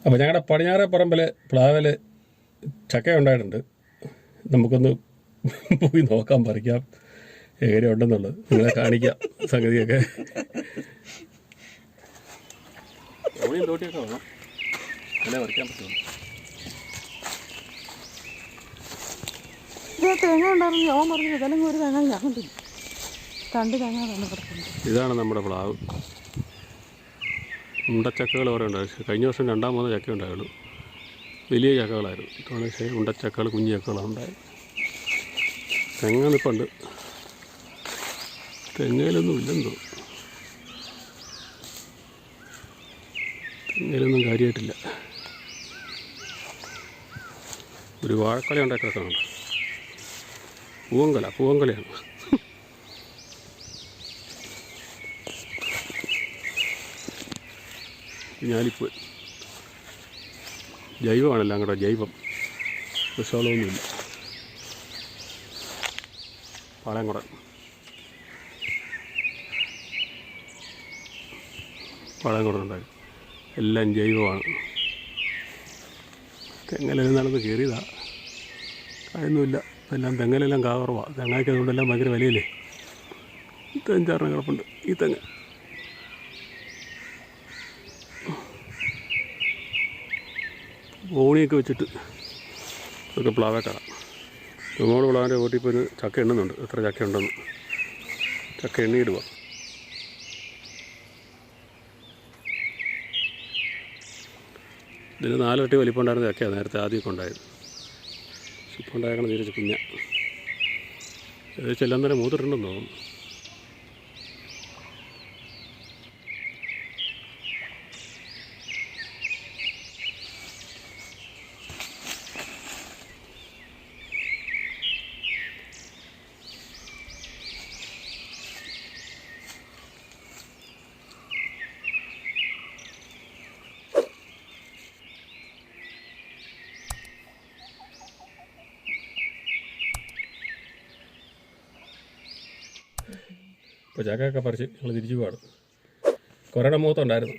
അപ്പോൾ ഞങ്ങളുടെ പടിഞ്ഞാറേ പറമ്പിൽ പ്ലാവിൽ ചക്ക ഉണ്ടായിട്ടുണ്ട്. നമുക്കൊന്ന് പോയി നോക്കാം, പറിക്കാം എങ്ങനെ ഉണ്ടെന്നുള്ളത് നിങ്ങളെ കാണിക്കാം സംഗതിയൊക്കെ. എവിടെയും തോട്ടിയൊക്കെ വേണം, അങ്ങനെ പറിക്കാൻ പറ്റുള്ളൂ. തേങ്ങ ഉണ്ടായിരുന്നു, ഞാൻ പറഞ്ഞു ഇതല്ലെങ്കിൽ ഒരു തേങ്ങ ഞാൻ കണ്ടില്ല. രണ്ട് തേങ്ങ തന്നെ കിടക്കുന്നു. ഇതാണ് നമ്മുടെ പ്ലാവ്. ഉണ്ടച്ചക്കകൾ കുറേ ഉണ്ട്. കഴിഞ്ഞ വർഷം 2-3 ചക്ക ഉണ്ടായുള്ളൂ. വലിയ ചക്കകളായിരുന്നു. ഇത്തവണ പക്ഷേ ഉണ്ടച്ചക്കകൾ, കുഞ്ഞു ചക്കകളാണ് ഉണ്ടായത്. തെങ്ങ നിൽപ്പുണ്ട്, തെങ്ങയിലൊന്നും ഇല്ലെന്ന് തോന്നുന്നു. തെങ്ങയിലൊന്നും കാര്യമായിട്ടില്ല. ഒരു വാഴക്കൊല ഉണ്ടാക്കി കിടക്കുന്നുണ്ട്. പൂവങ്കൊലയാണ്. ഞാലിപ്പൂ ജൈവമാണല്ലോ, അങ്ങോട്ട് ജൈവം, വിഷമൊന്നുമില്ല. പാളയംകുടം ഉണ്ടായി, എല്ലാം ജൈവമാണ്. തെങ്ങലെല്ലാം നടന്ന് കയറിയതാ, കായൊന്നുമില്ല. എല്ലാം തെങ്ങലെല്ലാം കാ കുറവാണ്. തെങ്ങായ്ക്ക് അതുകൊണ്ടെല്ലാം ഭയങ്കര വിലയില്ലേ. ഈ തെങ്ങാറിന് കിടപ്പുണ്ട്. ഈ തെങ്ങ് ഓണിയൊക്കെ വെച്ചിട്ട് ഇതൊക്കെ പ്ലാവേ കയറാം. നമ്മുടെ പ്ലാവിൻ്റെ ഓട്ടി ഇപ്പോൾ ചക്ക എണ്ണുന്നുണ്ട്, എത്ര ചക്ക ഉണ്ടെന്ന്. ചക്ക എണ്ണിയിടുക. ഇതിന് 4 ഇരട്ടി വലിപ്പം ഉണ്ടായിരുന്ന ചക്കയാണ് നേരത്തെ ആദ്യമൊക്കെ ഉണ്ടായത്. ഇപ്പം ഉണ്ടാക്കണം തിരിച്ച് കുഞ്ഞ. ഏകദേശം എല്ലാം തന്നെ മൂത്തിട്ടുണ്ടെന്ന് തോന്നുന്നു. ഇപ്പോൾ ചക്കയൊക്കെ പറിച്ച് ഞങ്ങൾ തിരിച്ചു പോവാണ്. കുറേ മുഖത്തുണ്ടായിരുന്നു.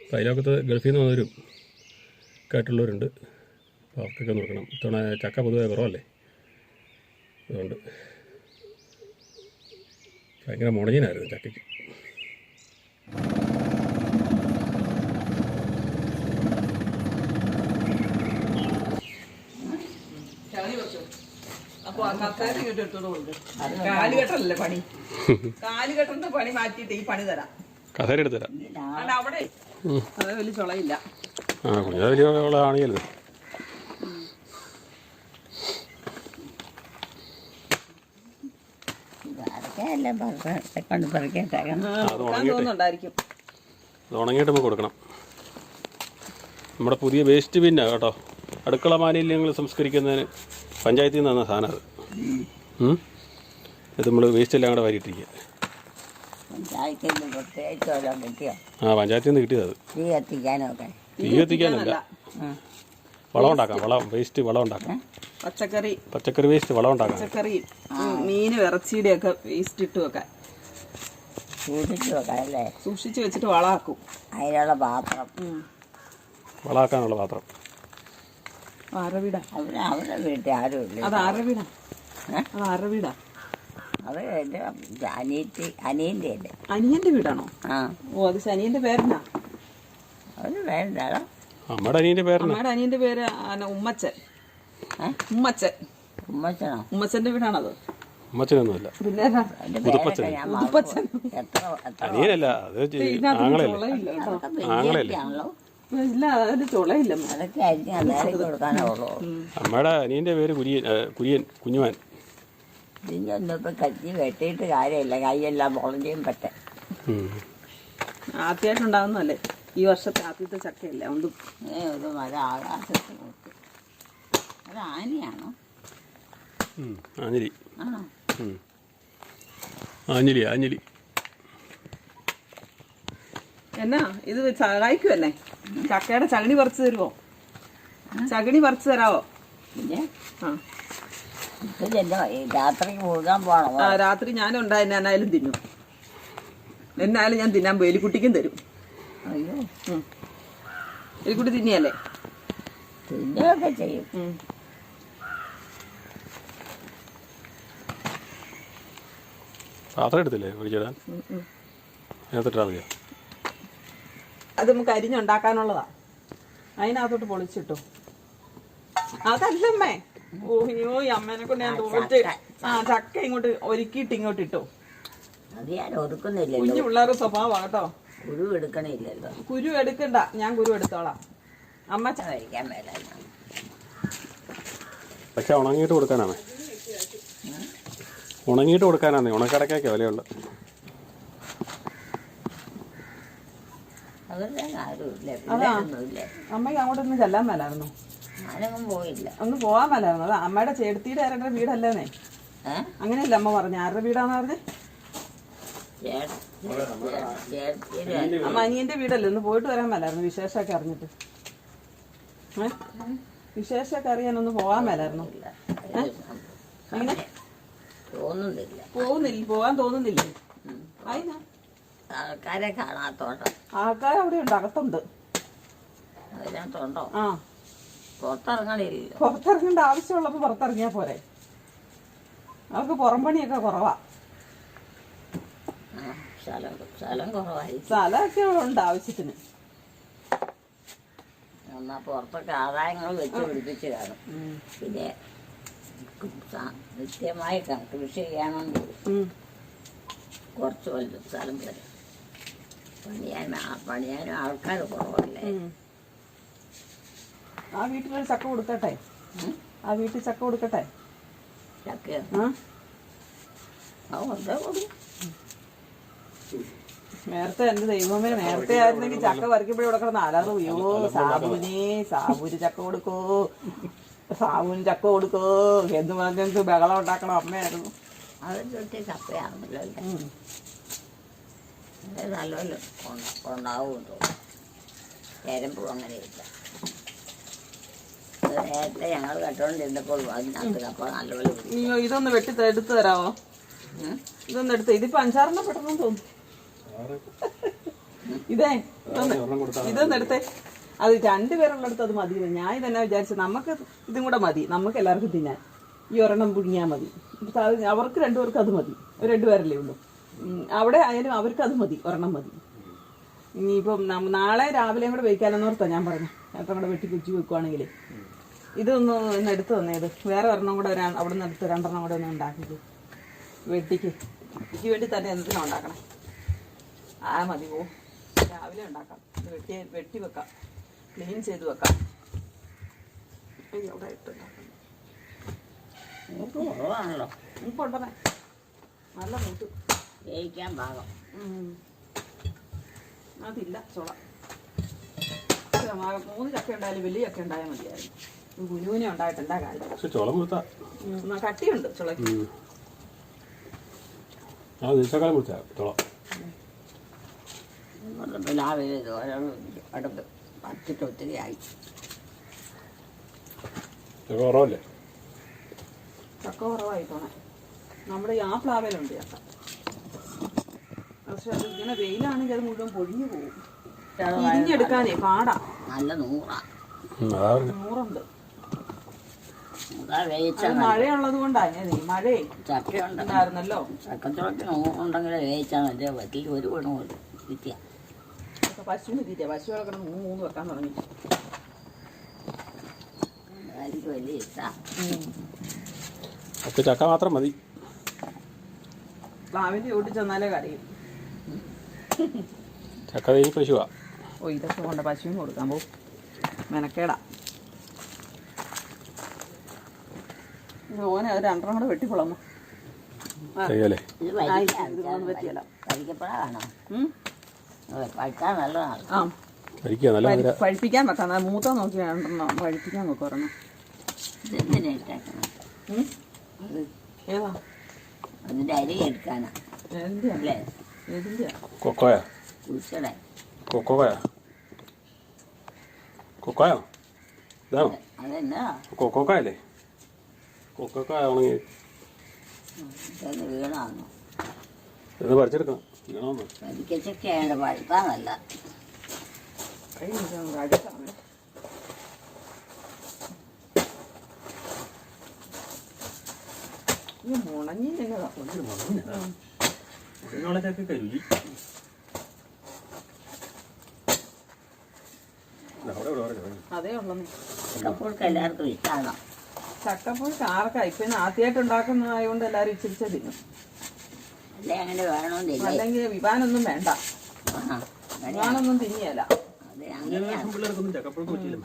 അപ്പോൾ അതിലൊക്കത്ത് ഗൾഫിൽ നിന്ന് വന്നവരും കേട്ടുള്ളവരുണ്ട്. അപ്പോൾ അവർക്കൊക്കെ നോക്കണം. ഇത്തവണ ചക്ക പൊതുവെ കുറവല്ലേ, അതുകൊണ്ട് ഭയങ്കര മുടങ്ങിനായിരുന്നു ചക്കയ്ക്ക്. കാലുകെട്ടല്ലേ പണി, കാലുകെട്ടന്റെ പണി മാറ്റിയിട്ട് ഈ പണി തരാം. കസേര എടുത്ത് തരാം. അവിടെ അത് വലിയ ചുളയില്ല. കുഞ്ഞാ വലിയ ആണെങ്കിലും അത് ഉണങ്ങിയിട്ട് നമുക്ക് കൊടുക്കണം. നമ്മുടെ പുതിയ വേസ്റ്റ് ബിന്നാണ് കേട്ടോ. അടുക്കള മാലിന്യങ്ങൾ സംസ്കരിക്കുന്നതിന് പഞ്ചായത്തിൽ നിന്ന് തന്ന സാധനം അത്. ഇത് നമ്മൾ വേസ്റ്റ് എല്ലാം കൂടെ വാരിയിട്ടിരിക്കുക. പഞ്ചായത്തിൽ നിന്ന് കിട്ടിയത് അത്. തീ കത്തിക്കാനല്ല, വളം ഉണ്ടാക്കാം. വേസ്റ്റ് വളം ഉണ്ടാക്കാം. പച്ചക്കറി വേസ്റ്റ് വളം ഉണ്ടാക്കാം. പച്ചക്കറി, മീനും ഇറച്ചിയുടെ ഒക്കെ വേസ്റ്റ് ഇട്ട് വെക്കാൻ സൂക്ഷിച്ച് വെച്ചിട്ട് വളമാക്കും. അതിനുള്ള പാത്രം, വളമാക്കാനുള്ള പാത്രം. ആരവീടാ അവരുടെ വീട്ടിൽ ആരും ഇല്ല. അത് ആരവീടാ, അത് ആരവീടാ. അത് എൻ്റെ അനിയൻ്റെ അല്ലേ. അനിയന്റെ വീടാണോ? ഓ, അത് അനിയന്റെ പേരെന്നാ? അവന് വേണ്ടാണോ? നമ്മുടെ അനിയന്റെ പേര്, നമ്മുടെ അനിയന്റെ പേര് ഉമ്മച്ചൻ. ഉമ്മച്ചനോ? ഉമ്മച്ചന്റെ വീടാണത്. ഉമ്മച്ചനൊന്നുമല്ല, പിന്നെ അനിയനല്ല, അത് ആങ്ങളല്ലേ. ഇല്ല, അതിന്റെ ചുളയില്ല. അതൊക്കെ ആയിരിക്കും കൊടുക്കാനേ ഉള്ളൂ. നമ്മുടെ അനിയന്റെ പേര് കുഞ്ഞുമാൻ. ഇതിനൊന്നും ഇപ്പം കച്ചി വെട്ടിയിട്ട് കാര്യമില്ല, കൈയെല്ലാം പൊളഞ്ഞും പറ്റേ. ആദ്യമായിട്ടുണ്ടാകുന്നല്ലേ ഈ വർഷത്തെ ആദ്യത്തെ ചക്കയല്ലേ. അതുകൊണ്ട് ഒരു മഴ ആകാശത്ത് നോക്കി. അത് ആനയാണോ? ആഞ്ഞിലി. ആണോ? ആഞ്ഞിലി. എന്നാ ഇത് സഹായിക്കുമല്ലേ? ചക്കയുടെ ചകിണി പറിച്ചു തരുമോ? ചകിണി പറിച്ചു തരാവോ? പിന്നെ രാത്രിക്ക് പോകാൻ പോകണം. രാത്രി ഞാനും ഉണ്ടായിരുന്നു. എന്നായാലും തിന്നും. എന്നായാലും ഞാൻ തിന്നാൻ പോയി. എലിക്കുട്ടിക്കും തരും. അയ്യോ, എലിക്കുട്ടി തിന്നിയല്ലേ? തിന്നുകയൊക്കെ ചെയ്യും. പാത്രം എടുത്തില്ലേ ഒഴിച്ചിടാൻ? അതിനകത്തിട്ടാൽ മതിയോ? അത് നമുക്ക് അരിഞ്ഞുണ്ടാക്കാനുള്ളതാ. അതിനകത്തോട്ട് പൊളിച്ചിട്ടു. അതല്ലമ്മേ. ഓഹിയോ അമ്മേനെ കൊണ്ട് ഞാൻ തോറ്റ്. ചക്ക ഇങ്ങോട്ട് ഒരുക്കിയിട്ട് ഇങ്ങോട്ട് ഇട്ടു. അത് ഞാൻ ഒതുക്കുന്നില്ലല്ലോ. കുഞ്ഞു പിള്ളേരുടെ സ്വഭാവം കേട്ടോ. കുരു എടുക്കണില്ലല്ലോ. കുരു എടുക്കണ്ട, ഞാൻ കുരു എടുത്തോളാം. അമ്മ കഴിക്കാൻ മേല. പക്ഷെ ഉണങ്ങിയിട്ട് കൊടുക്കാനാണ്. ഉണങ്ങിയിട്ട് കൊടുക്കാനാണ്. ഉണക്കടക്കൊക്കെ വിലയുള്ളു. അതൊന്നും ആരുമില്ല. അതാ പിള്ളേരൊന്നുമില്ല. അമ്മയ്ക്ക് അങ്ങോട്ടൊന്നും ചെല്ലാൻ മേലായിരുന്നു. ഞാനൊന്നും പോയില്ല. ഒന്ന് പോവാൻ മേലായിരുന്നു. അതാ അമ്മയുടെ ചേട്ടത്തിയുടെ ആരുടെ വീടല്ലേന്നേ. അങ്ങനെയല്ല അമ്മ പറഞ്ഞു. ആരുടെ വീടാന്ന് പറഞ്ഞേ? അമ്മ അനിയന്റെ വീടല്ലേ. ഒന്ന് പോയിട്ട് വരാൻ മേലായിരുന്നു വിശേഷമൊക്കെ അറിഞ്ഞിട്ട്. വിശേഷമൊക്കെ അറിയാനൊന്ന് പോവാൻ മേലായിരുന്നു. അങ്ങനെ തോന്നുന്നില്ല. പോവാൻ തോന്നുന്നില്ലേ? അതിനാ ആൾക്കാരെ കാണാത്തോണ്ടോ? ആൾക്കാർ അവിടെ ഉണ്ട്, അകത്തുണ്ട്. അതിനകത്തുണ്ടോ? ആ, പുറത്തിറങ്ങണില്ലല്ലോ. പുറത്തിറങ്ങേണ്ട ആവശ്യമുള്ളപ്പോ പുറത്തിറങ്ങിയാ പോരെ. അവർക്ക് പുറംപണിയൊക്കെ കുറവാ. സ്ഥലം കുറവായി. സ്ഥലമൊക്കെ ഉണ്ട് ആവശ്യത്തിന്. എന്നാ പുറത്തൊക്കെ ആദായങ്ങൾ വെച്ച് പിടിപ്പിച്ച് കാണും. പിന്നെ നിത്യമായി കൃഷി ചെയ്യണമെങ്കിൽ കുറച്ച് വലുത് സ്ഥലം വരും. പണിയാനും ആൾക്കാർ കുറവല്ലേ. ആ വീട്ടിലൊരു ചക്ക കൊടുക്കട്ടെ. ആ വീട്ടിൽ ചക്ക കൊടുക്കട്ടെ. ചക്കയോ? വെറുതെ കൊടുക്കും. നേരത്തെ എന്റെ ദൈവമേ, നേരത്തെ ആയിരുന്നെങ്കിൽ ചക്ക പറിക്കുമ്പോഴേ ഇവിടെ കിടന്ന് ആലാതെ അയ്യോ സാബുന് ചക്ക കൊടുക്കോ, സാബുന് ചക്ക കൊടുക്കോ എന്ന് പറഞ്ഞ് ബഹളം ഉണ്ടാക്കണം അമ്മയായിരുന്നു. അത് ചുറ്റി ചക്കയാണല്ലോ. നല്ലപോലെ ഉണ്ടാവും തോന്നും. ചേരമ്പും അങ്ങനെയില്ല. നേരത്തെ ഞങ്ങൾ കെട്ടോണ്ടിരുന്നപ്പോൾ അതിനകത്ത് കപ്പ നല്ലപോലെ. അയ്യോ ഇതൊന്ന് എടുത്തു തരാമോ? ഇതൊന്ന് എടുത്ത്. ഇതിപ്പോ 5-6 പെട്ടെന്ന് തോന്നുന്നു. ഇതൊന്ന് എടുത്തേ. അത് 2 പേരുള്ളടുത്ത് അത് മതി. ഞാൻ ഇതന്നെ വിചാരിച്ചു നമുക്ക് ഇതും കൂടെ മതി. നമുക്ക് എല്ലാവർക്കും തിന്നാൻ ഈ ഒരെണ്ണം പുഴുങ്ങിയാൽ മതി. അവർക്ക് 2 പേർക്ക് അത് മതി. 2 പേരല്ലേ ഉള്ളൂ. അവിടെ ആയാലും അവർക്ക് അത് മതി, ഒരെണ്ണം മതി. ഇനിയിപ്പം നാളെ രാവിലെയും കൂടെ വെക്കാനെന്നോർത്താ ഞാൻ പറഞ്ഞു. എത്ര കൂടെ വെട്ടി കുച്ചി വെക്കുവാണെങ്കിൽ ഇതൊന്ന് എടുത്ത് തന്നെ. ഇത് വേറെ ഒരെണ്ണം കൂടെ അവിടെ നിന്ന് എടുത്ത് 2 കൂടെ ഒന്ന് ഉണ്ടാക്കിക്ക്. വെട്ടിക്ക് എനിക്ക് വേണ്ടി തന്നെ എന്തിനാ ഉണ്ടാക്കണം? മതി പോവും. രാവിലെ ഉണ്ടാക്കാം. വെട്ടി വെക്കാം, ക്ലീൻ ചെയ്ത് വെക്കാം. അവിടെ ഇട്ടുണ്ടാക്കാം. കുറവാണല്ലോ. ഉണ്ടുന്നേ, നല്ല മൂട്ട് വേവിക്കാൻ പാകം. അതില്ല ചുള. 3 ചക്ക ഉണ്ടായാലും വലിയ ചക്ക ഉണ്ടായാൽ മതിയായിരുന്നു. കുഞ്ഞുവിനെ ഉണ്ടായിട്ട് എന്താ കാര്യം? കട്ടിയുണ്ട് ചുളക്ക്. രാവിലെ അടുപ്പ് പറ്റിട്ട് ഒത്തിരി ആയി. കുറവല്ലേ? ചക്ക കുറവായി തോന്നേ. നമ്മുടെ ആ പ്ലാവിലുണ്ട് ചക്ക. പക്ഷെ അത് ഇങ്ങനെ വെയിലാണെങ്കിൽ അത് മുഴുവൻ പൊഴിഞ്ഞു പോകും. ഇരിഞ്ഞെടുക്കാനേ പാടാ. നല്ല 100 മഴയുള്ളത് കൊണ്ടാണ്. മഴയെ ചക്ക ഉണ്ടായിരുന്നല്ലോ. ചക്കച്ചുളത്തിന് ഉണ്ടെങ്കിൽ വേവിച്ചാൽ മതി. പറ്റിയിൽ ഒരു ഗുണവും കിട്ടിയ പശുവിന് തീറ്റ. പശുക്കളൊക്കെ 3 വെക്കാൻ തുടങ്ങി. എനിക്ക് വലിയ ഇഷ്ടമാണ്. ചക്ക മാത്രം മതി. പ്ലാവിന്റെ ചോട്ടി ചെന്നാലേ കറിയും. ചക്ക തേനി പശുവാ. ഇതൊക്കെ കൊണ്ട് പശുവിന് കൊടുക്കാൻ പോകും. മെനക്കേടാ. ഓനെ 2 കൂടെ വെട്ടിക്കൊള്ളാമോ? കഴിക്കപ്പെടാണോ? കഴിക്കാൻ നല്ലതാണ്. പഴിപ്പിക്കാൻ വെക്കാം. മൂത്ത നോക്കി 2 പഴിപ്പിക്കാൻ നോക്കും. ഒരെണ്ണം ഏതാ? അതിന്റെ അരി എടുക്കാനാ. അല്ലേ? കൊക്കോയാ? ഇതാണോ? അതെന്നാ കൊക്കോക്കായല്ലേ? കൊക്കോക്കായ ഉണങ്ങി വീണാണോ? ഇത് പറിച്ചെടുക്കാം. വരിക്കച്ചക്കയാണ് പഴുത്താന്നല്ല. അടുത്താണ് മുണങ്ങി എന്നതാ ചക്കൊക്കെ രുചി. അതേ ഉള്ളു. ചക്കപ്പുഴുക്ക് എല്ലാവർക്കും ഇഷ്ടമാണോ? ചക്കപ്പുഴുക്ക് ആർക്കാ ഇപ്പൊ ആദ്യമായിട്ട് ഉണ്ടാക്കുന്നതായതുകൊണ്ട് എല്ലാരും ഇച്ചിരിച്ച തിന്നും. അല്ലേ അങ്ങനെ വേണമെന്നില്ല. അല്ലെങ്കിൽ വിവാനൊന്നും വേണ്ട. വിവാനൊന്നും തിന്നിയല്ല. അത് അങ്ങനെയാണ്. പിള്ളേർക്കൊന്നും ചക്കപ്പുഴുക്ക് പറ്റില്ല.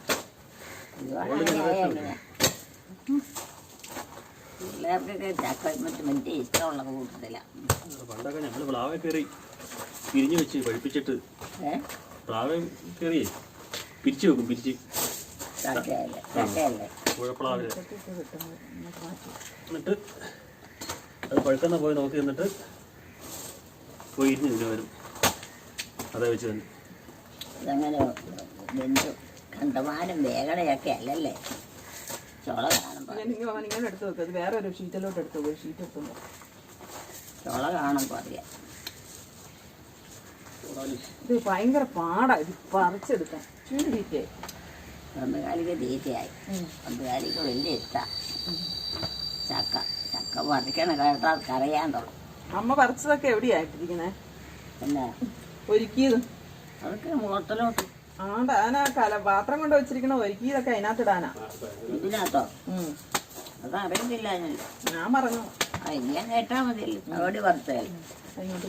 പിള്ളേർക്കൊക്കെ ചക്ക മറ്റേ ഇഷ്ടമുള്ള കൂട്ടത്തില്ല. പണ്ടൊക്കെ ഞങ്ങൾ പ്ലാവെ കയറി പിരിഞ്ഞു വെച്ച് പഠിപ്പിച്ചിട്ട് പ്ലാവെ കയറിയേ പിരിച്ചു വെക്കും. പിരിച്ച് കുഴപ്പളാവില് എന്നിട്ട് അത് പഴുക്കുന്ന പോയി നോക്കി നിന്നിട്ട് പോയി ഇരുന്ന് ഇതിന് വരും. അതേ വെച്ച് തന്നെ അതങ്ങനെ ബന്ധു കണ്ടമാനം വേഗണയൊക്കെ അല്ലല്ലേ ചോള കാണുമ്പോൾ. ഇങ്ങനെ എടുത്ത് വെക്കും. അത് വേറെ ഒരു ഷീറ്റിലോട്ട് എടുത്ത് പോയി ഷീറ്റ് എടുത്തുമ്പോ ചോള കാണുമ്പോൾ അറിയാം. ഇത് ഭയങ്കര പാടാ ഇത് പറിച്ചെടുക്കാൻ. ചൂട് തീറ്റയായി. കന്നുകാലിക്ക് തീറ്റയായി. കന്നുകാലിക്ക് വലിയ ഇഷ്ടമാണ് ചക്ക. ചക്ക പറിക്കണ കേട്ടാൽ കരയാൻ തുടങ്ങും. അമ്മ പറിച്ചതൊക്കെ എവിടെയായിട്ടിരിക്കുന്നേ? പിന്നെ ഒരുക്കിയത് അതൊക്കെ മുഖത്തിലോട്ട് ആണ്ടാ പാത്രം കൊണ്ട് വെച്ചിരിക്കണ ഒരുക്കിയതൊക്കെ അതിനകത്തിടാനാ. ഇതിനകത്തോ? അതറിയത്തില്ല. ഞാൻ പറഞ്ഞു ഞാൻ കേട്ടാ മതിയല്ലോ. അവിടെ പറിച്ചാലും ഇങ്ങോട്ട്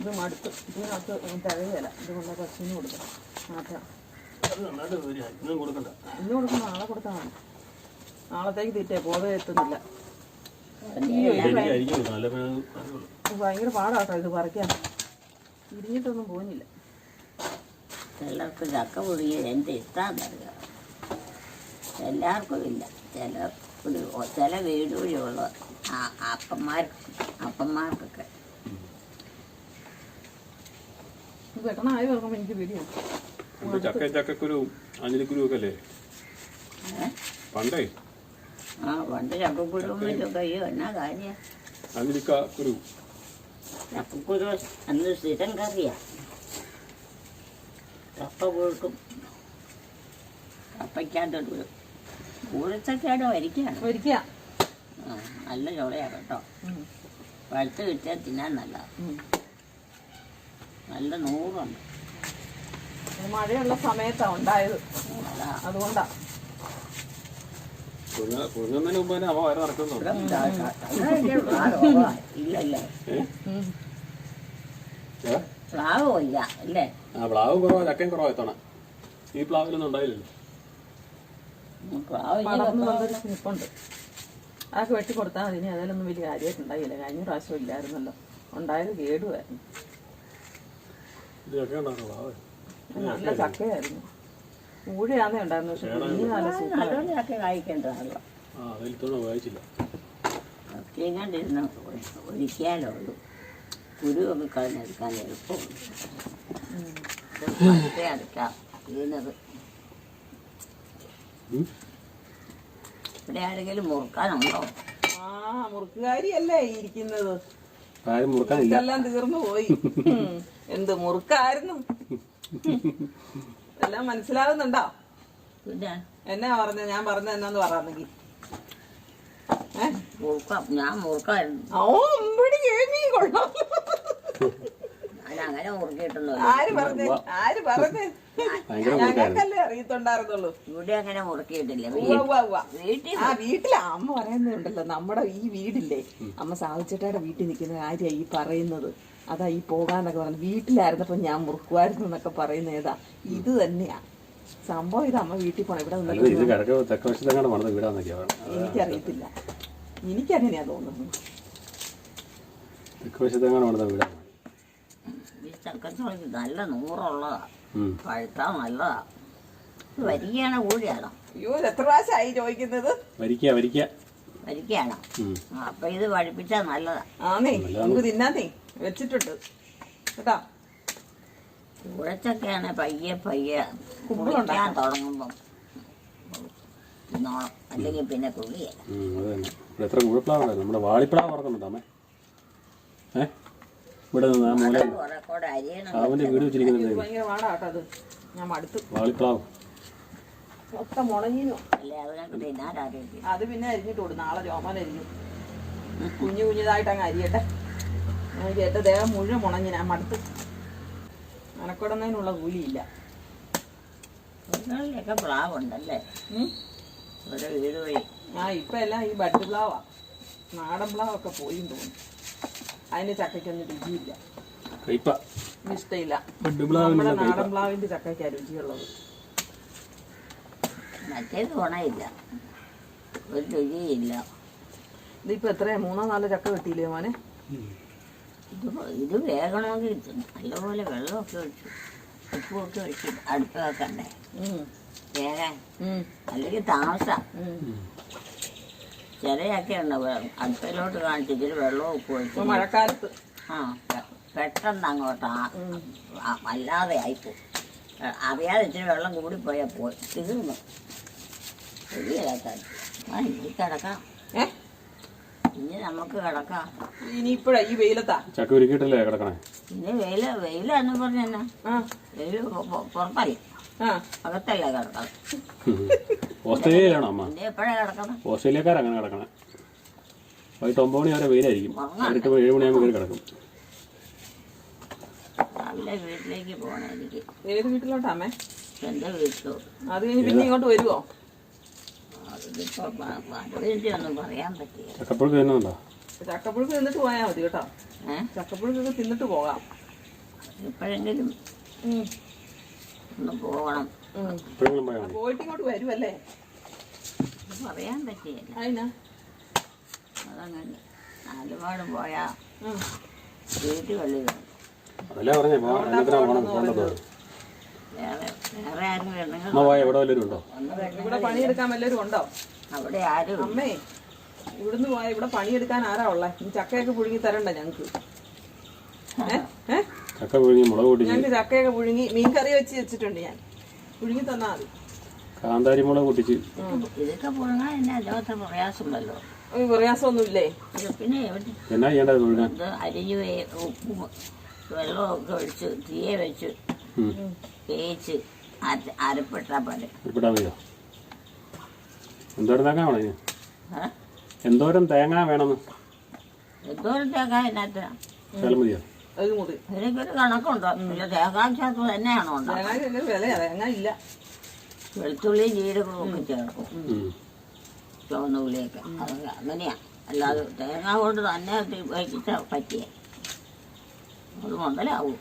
ഇത് മടുത്ത് ഇതിനകത്ത് തികയല. ഇതുകൊണ്ട് പശുവിന് കൊടുക്കണം. മാറ്റാം. ഇന്ന് കൊടുക്കണം. നാളെ കൊടുത്താൽ മതി. നാളത്തേക്ക് തീറ്റ ബോധം എത്തുന്നില്ല. ഭയങ്കര പാടാട്ടോ ഇത് പറിക്കാൻ. ഇരിഞ്ഞിട്ടൊന്നും പോകുന്നില്ല. ചിലർക്ക് ചക്ക പുഴുങ്ങി എന്ത് ഇഷ്ടമാണെന്നറിയാം. എല്ലാവർക്കും ഇല്ല. ചില വീടുകളിലുള്ള അപ്പന്മാർക്കൊക്കെ പെട്ടെന്നായി നോക്കുമ്പോ എനിക്ക് പേടിയാണ്. ചക്കക്കുരു അഞ്ഞിലിക്കുരു ഒക്കെ അല്ലേ പണ്ടേ? പണ്ട് ചക്കക്കുരുമൊക്കെ അയ്യോ എന്നാ കാര്യം. അഞ്ഞിലിക്കുരു ചക്കക്കുരു അന്ന് സ്ഥിരം കറിയാ. കപ്പ പുഴുക്കും കപ്പയ്ക്കകത്തോട്ട് കൂരച്ചക്കയുടെ ഒരിക്കയാ നല്ല ചോളയാണ് കേട്ടോ. പഴുത്ത് കിട്ടിയാൽ തിന്നാൻ നല്ല നല്ല നൂറുണ്ട്. മഴയുള്ള സമയത്താ ഉണ്ടായത്. അതുകൊണ്ടാ ഇല്ലല്ലേ. പ്ലാവ് ഇല്ല അല്ലേ? പ്ലാവ് കുറവാ, ചക്കയും കുറവാ എത്തണ. ഈ പ്ലാവിലൊന്നും ഉണ്ടായില്ലല്ലോ. നിപ്പുണ്ട്. അതൊക്കെ വെട്ടിക്കൊടുത്താൽ മതി. ഇനി അതിലൊന്നും വലിയ കാര്യമായിട്ടുണ്ടായില്ല. കഴിഞ്ഞ പ്രാവശ്യം ഇല്ലായിരുന്നല്ലോ. ഉണ്ടായത് കേടുമായിരുന്നു. നല്ല ചക്കയായിരുന്നു. ഊഴയാന്നേ ഉണ്ടായിരുന്നു. പക്ഷെ കുഞ്ഞു നല്ല സൂപ്പറായിരുന്നു. ചക്ക കായ്ക്കേണ്ടതാണല്ലോ. കത്തിയെങ്ങാണ്ടിരുന്ന് ഒഴിക്കാലോ ഉള്ളൂ. കുരുവൊക്കെ കളഞ്ഞെടുക്കാൻ എളുപ്പമുണ്ട്. അടുക്കാം ഇതിനത്. ഇവിടെ ആരെങ്കിലും മുറുക്കാനുണ്ടോ? മുറുക്കുകാരിയല്ലേ ഇരിക്കുന്നത്. മുറുക്കാനില്ല, എല്ലാം തീർന്നു പോയി. എന്ത് മുറുക്കായിരുന്നു. എല്ലാം മനസ്സിലാകുന്നുണ്ടോ? പിന്നെ എന്നാ പറഞ്ഞ ഞാൻ പറഞ്ഞ എന്നാന്ന് പറയാന്നെങ്കിൽ ഞാൻ മുറുക്കായിരുന്നു. കൊള്ളാം. ഞാൻ അങ്ങനെ മുറുക്കിയിട്ടൊന്നും ആര് പറഞ്ഞേ? ഞങ്ങൾക്കല്ലേ അറിയത്തുണ്ടായിരുന്നുള്ളൂ. ഇവിടെ അങ്ങനെ മുറുക്കിയിട്ടില്ല. വീട്ടിലെ അമ്മ പറയുന്നുണ്ടല്ലോ, നമ്മുടെ ഈ വീടില്ലേ, അമ്മ സാവിച്ചേട്ടയുടെ വീട്ടിൽ നിൽക്കുന്ന കാര്യ ഈ പറയുന്നത്. അതാ ഈ പോകാന്നൊക്കെ പറഞ്ഞു. വീട്ടിലായിരുന്നപ്പോ ഞാൻ മുറുക്കുമായിരുന്നു എന്നൊക്കെ പറയുന്ന ഏതാ ഇത് തന്നെയാ സംഭവം. ഇത് അമ്മ വീട്ടിൽ പോണം. ഇവിടെ എനിക്കറിയത്തില്ല. എനിക്കങ്ങനെയാ തോന്നുന്നത്. ഈ ചക്കച്ചോളക്ക് നല്ല നൂറുള്ളതാ. പഴുത്താ നല്ലതാ. വരികയാണോ ഊഴിയാണോ? അയ്യോ, എത്ര പ്രാവശ്യമായി ചോദിക്കുന്നത്? വരികയാണോ? അപ്പൊ ഇത് പഴിപ്പിച്ചാ നല്ലതാ. ആന്നേ, നമുക്ക് തിന്നാന്നേ വെച്ചിട്ടുണ്ട് കേട്ടാ. ഉഴച്ചൊക്കെയാണ് പയ്യെ കുടിക്കാൻ തുടങ്ങുമ്പം തിന്നോണം. അല്ലെങ്കിൽ പിന്നെ കുളിയല്ല. എത്ര കുഴപ്പമില്ല. നമ്മുടെ വാളിപ്പളാവ് പറക്കുന്നുണ്ടോ ഇവിടെ ഭയങ്കര പാടാട്ടോ അത്. ഞാൻ മടുത്തു. വാളിപ്ലാവ് മൊത്തം മുളഞ്ഞിനോ. അല്ലേ അതിനൊക്കെ തിന്നാനാരും അത് പിന്നെ അരിഞ്ഞിട്ട് കൊടുക്കും. നാളെ ജോമാനരിഞ്ഞു കുഞ്ഞു കുഞ്ഞിതായിട്ട് അങ്ങ് അരിയട്ടെ. എനിക്ക് എൻ്റെ ദേഹം മുഴുവൻ മുണഞ്ഞ് ഞാൻ മടുത്ത്. മനക്കൊടുന്നതിനുള്ള കൂലിയില്ല. നിങ്ങളിലൊക്കെ പ്ലാവുണ്ടല്ലേ ഒരു വീട് വഴി. ഇപ്പം എല്ലാം ഈ ബഡ് പ്ലാവാ. നാടൻ പ്ലാവൊക്കെ പോയി തോന്നുന്നു. അതിന് ചക്കയ്ക്കൊന്നും രുചിയില്ല, കയ്പ ഇഷ്ടമില്ല. ബഡ് നമ്മുടെ നാടൻ പ്ലാവിൻ്റെ ചക്കയ്ക്കാണ് രുചിയുള്ളത്. മറ്റേത് ഗുണമില്ല, ഒരു രുചിയില്ല. ഇതിപ്പോൾ എത്രയാണ് 3-4 ചക്ക കിട്ടിയില്ലേ മോനെ? ഇത് വേഗണമെങ്കിൽ നല്ലപോലെ വെള്ളമൊക്കെ ഒഴിച്ചു ഉപ്പുമൊക്കെ ഒഴിച്ച് അടുപ്പ് വെക്കണ്ടേ വേഗം, അല്ലെങ്കിൽ താമസം. ചിലയൊക്കെ ഉണ്ട് അടുപ്പിലോട്ട് കാണിച്ച് ഇച്ചിരി വെള്ളവും ഉപ്പ് ഒഴിച്ചു മഴക്കാലത്ത് പെട്ടെന്ന് അങ്ങോട്ട് വല്ലാതെ ആയിപ്പോയി. അറിയാതെ ഇച്ചിരി വെള്ളം കൂടിപ്പോയാൽ പോയി തീർന്നു. ശരിയല്ലാത്ത ഇനി കിടക്കാം, ഇനി നമുക്ക് കിടക്കാം. ഇനിയിപ്പോഴാ ഈ വെയിലത്താ ചക്ക ഒരുക്കിയിട്ടല്ലേ കിടക്കണേ? ഇനി വെയിലെന്ന് പറഞ്ഞാ വെയില് പുറത്തല്ല, അകത്തല്ലേ കിടക്കണം. ഓസ്ട്രേലിയയിലാണോ അമ്മ? പിന്നെ എപ്പോഴാ കിടക്കണം? ഓസ്ട്രേലിയക്കാരങ്ങനെ കിടക്കണേ. വൈകിട്ട് 9 മണി വരെ വെയിലായിരിക്കും. 7 മണിയാകുമ്പോൾ കയറി കിടക്കും. രാവിലെ വീട്ടിലേക്ക് പോകണം എനിക്ക്. ഏത് വീട്ടിലോട്ടാമേ? എൻ്റെ വീട്ടിലോട്ട്. അത് കഴിഞ്ഞ് പിന്നെ ഇങ്ങോട്ട് വരുമോ? അതിപ്പോ അതിൻ്റെ ഒന്നും പറയാൻ പറ്റില്ല. ചക്കപ്പുഴുക്ക് തിന്നുന്നുണ്ടോ? ചക്കപ്പുഴുക്ക് തിന്നിട്ട് പോയാൽ മതി കേട്ടോ. ചക്കപ്പുഴുക്കൊക്കെ തിന്നിട്ട് പോകാം. എപ്പോഴെങ്കിലും ഒന്ന് പോകണം. പോയിട്ട് ഇങ്ങോട്ട് വരുമല്ലേ? പറയാൻ പറ്റിയില്ല. അതിനാ അതങ്ങനെ നാലുപാടും പോയാ വീട്ടിൽ വെള്ളി അതല്ലേ പറഞ്ഞേ പോകേണ്ടത്. വേറെ ആരും വേണമെങ്കിൽ എവിടെ വല്ലവരും ഉണ്ടോ? ഇവിടെ പണിയെടുക്കാൻ വല്ലവരും ഉണ്ടോ? അവിടെ ആരും അമ്മേ ഇവിടുന്ന് പോയാൽ ഇവിടെ പണിയെടുക്കാൻ ആരാ ഉള്ളേ? ഈ ചക്കയൊക്കെ പുഴുങ്ങി തരണ്ട ഞങ്ങക്ക്. ചക്ക പുഴുങ്ങി മുളക് പൊട്ടിച്ച് ഞങ്ങക്ക് ചക്കയൊക്കെ പുഴുങ്ങി മീൻ കറി വെച്ചിട്ടുണ്ട്. ഞാൻ പുഴുങ്ങി തന്നാ മതി. കാന്താരി മുളക് പൊട്ടിച്ച് ഇതൊക്കെ പുഴുങ്ങാൻ എന്നെ അതിനകത്ത് പ്രയാസമുണ്ടല്ലോ. പ്രയാസമൊന്നുമില്ലേ? പിന്നെ എന്നാ ചെയ്യേണ്ടത്? പുഴുങ്ങാൻ അരിഞ്ഞ് ഉപ്പും വെള്ളമൊക്കെ ഒഴിച്ച് തീയെ വെച്ച് വേവിച്ച് അരപ്പിട്ടാൽ പോലെ. ഉപ്പിട്ടാൽ മതിയോ? എന്തോരം തേങ്ങ വേണം? എന്തോരം തേങ്ങ വേണമെന്ന്? എന്തോരം തേങ്ങ അതിനകത്ത് ശകലം മതിയോ? ഇതിനൊരു കണക്കുണ്ടോ? ഇല്ല തേങ്ങാശാസ്ത്രം തന്നെയാണോ ഉണ്ടോ? തേങ്ങ ഇല്ല. വെളുത്തുള്ളിയും ജീരകവും ഒക്കെ ചേർക്കും, ചുവന്ന ഉള്ളിയൊക്കെ. അതൊക്കെ അങ്ങനെയാ. അല്ലാതെ തേങ്ങ കൊണ്ട് തന്നെ വയ്ക്കിച്ച പറ്റിയ അത് മുതലാവും.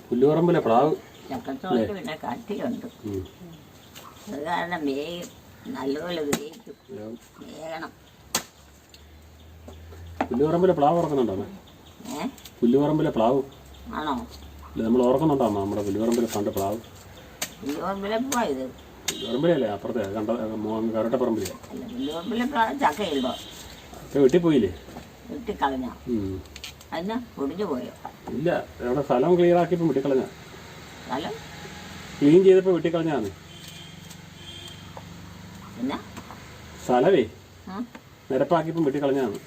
പുല്ലുപറമ്പിലെ പ്ലാവ് ചക്കച്ചോളക്ക് പിന്നെ കട്ടിയുണ്ട്. അത് കാരണം നല്ലപോലെ വേവിക്കും, വേഗണം. പുല്ലുപറമ്പിലെ പ്ലാവ് ഓർക്കുന്നുണ്ടോ? പുല്ലുപറമ്പിലെ പ്ലാവ് ആണോ? നമ്മൾ ഓർക്കുന്നുണ്ടോ അമ്മ? നമ്മുടെ പുല്ലുപറമ്പിലെ കണ്ട പ്ലാവ്. പുല്ലുപറമ്പിലെ പോയത് പുല്ലുപറമ്പിലല്ലേ? അപ്പുറത്തെ കണ്ട കരട്ടപ്പറമ്പിലെ. അല്ല, പുല്ലുപറമ്പിലെ പ്ലാവ് ചക്കയുണ്ടോ? ഒക്കെ വെട്ടിപ്പോയില്ലേ? വെട്ടിക്കളഞ്ഞ അതിന് പൊടിഞ്ഞു പോയോ? ഇല്ല, അവിടെ സ്ഥലം ക്ലിയർ ആക്കിയപ്പോൾ വെട്ടിക്കളഞ്ഞ. സ്ഥലം ക്ലീൻ ചെയ്തപ്പോൾ വെട്ടിക്കളഞ്ഞാണ്. പിന്നെ സ്ഥലമേ നിരപ്പാക്കിയപ്പോൾ വെട്ടിക്കളഞ്ഞാണ്.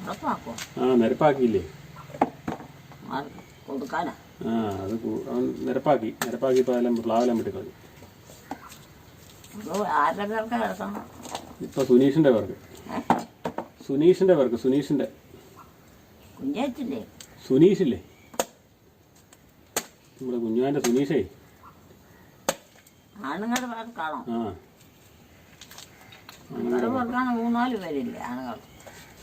ഉറപ്പാക്കോ? നിരപ്പാക്കിയില്ലേ? കൊടുക്കാനാ? അത് നിരപ്പാക്കിയപ്പോൾ അതെല്ലാം പ്ലാവെല്ലാം വെട്ടിക്കളഞ്ഞു. ആരുടെ പേർക്ക് കിടക്കണം? ഇപ്പൊ സുനീഷിന്റെ പേർക്ക്. സുനീഷിന്റെ കുഞ്ഞേച്ചില്ലേ? സുനീഷില്ലേ? നമ്മുടെ കുഞ്ഞുവാൻ്റെ സുനീഷേ. ആണുങ്ങളുടെ പേർക്കാണോ? ആണുങ്ങളുടെ പേർക്കാണ് 3-4 പേരില്ലേ ആണുങ്ങൾ?